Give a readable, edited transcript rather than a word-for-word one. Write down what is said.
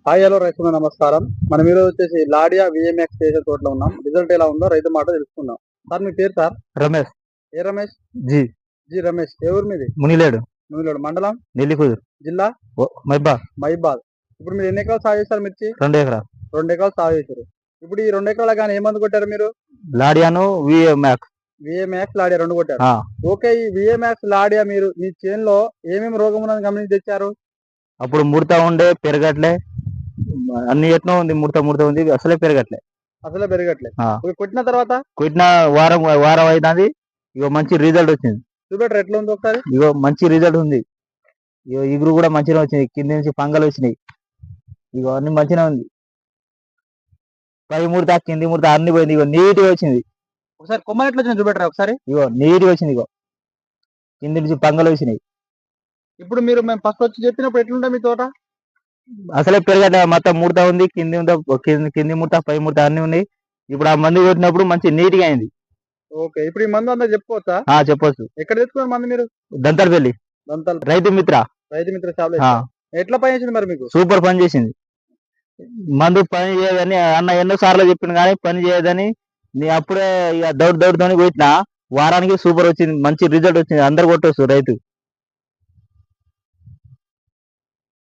Hi hello రైతు నమస్కారం. మనం ఈరోజు వచ్చేసి లాడియా విఎంఎక్స్ చేసే తోటలో ఉన్నాం. రిజల్ట్ ఎలా ఉందో రైతు మాట తెలుసుకుందాం. సార్ మీ పేరు సార్? రమేష్. ఏ రమేష్? G G Ramesh. ఏ ఊరు మీది? మునిలేడు, మునిలోడు మండలం, నెల్లికుదురు, జిల్లా మైబాద్. మహిబాద్. ఇప్పుడు మీరు ఎన్ని ఎకరాలు సాగు చేస్తారు మిర్చి? 2 ఎకరాలు. 2 ఎకరాలు సాగు చేశారు. ఇప్పుడు ఈ 2 ఎకరాల కానీ ఏ మందు కొట్టారు మీరు? లాడియాను విఎంఎక్స్. విఏమ్యాక్స్ లాడియా 2 కొట్టారు. ఓకే, ఈ విఏమ్యాక్స్ లాడియా మీరు మీ చేనులో ఏమేమి రోగం ఉన్నది గమనించి తెచ్చారు? అప్పుడు ముడత ఉండే, పెరగట్లే, అన్ని ఎట్నో ఉంది, ముడత ఉంది, అసలే పెరగట్లే. అసలే పెరగట్లే. కొట్టిన తర్వాత కొట్టిన వారం అవుతుంది. ఇగో మంచి రిజల్ట్ వచ్చింది. చూపెట్టరు ఎట్లా ఉంది ఒకసారి? ఇగో మంచి రిజల్ట్ ఉంది. ఇగో ఇగురు కూడా మంచిగా వచ్చింది, కింద నుంచి పంగలు వచ్చినాయి. ఇగో అన్ని మంచిగా ఉంది. పై ముడత కింది ముడత అన్ని పోయింది. ఇగో నీట్గా వచ్చింది. ఒకసారి కొమ్మలు ఎట్లా వచ్చింది చూపెట్టరా ఒకసారి? ఇగో నీట్గా వచ్చింది. ఇగో కింది నుంచి పంగలు వచ్చినాయి. ఇప్పుడు మీరు మేము ఫస్ట్ వచ్చి చెప్పినప్పుడు ఎట్లుంటా మీ తోట? అసలే పెరగట్లే, మొత్తం ముడత ఉంది, కింది ముడత పై ముడత అన్ని ఉన్నాయి. ఇప్పుడు ఆ మందు కొట్టినప్పుడు మంచి నీట్గా అయింది. ఓకే, ఇప్పుడు ఈ మందు అందరూ చెప్పుకోవచ్చా? చెప్పొచ్చు. ఎక్కడ తెచ్చుకున్నారు మందు మీరు? దంతలపల్లి రైతు మిత్ర షాప్ లో. ఎట్లా పని చేసింది మరి మీకు? సూపర్ పని చేసింది. మందు పని చేయదని అన్న ఎన్నో సార్లు చెప్పింది, కానీ పని చేయదని నీ అప్పుడే ఇక దౌడుతోని కొట్టినా వారానికి సూపర్ వచ్చింది, మంచి రిజల్ట్ వచ్చింది. అందరు కొట్టొచ్చు రైతు.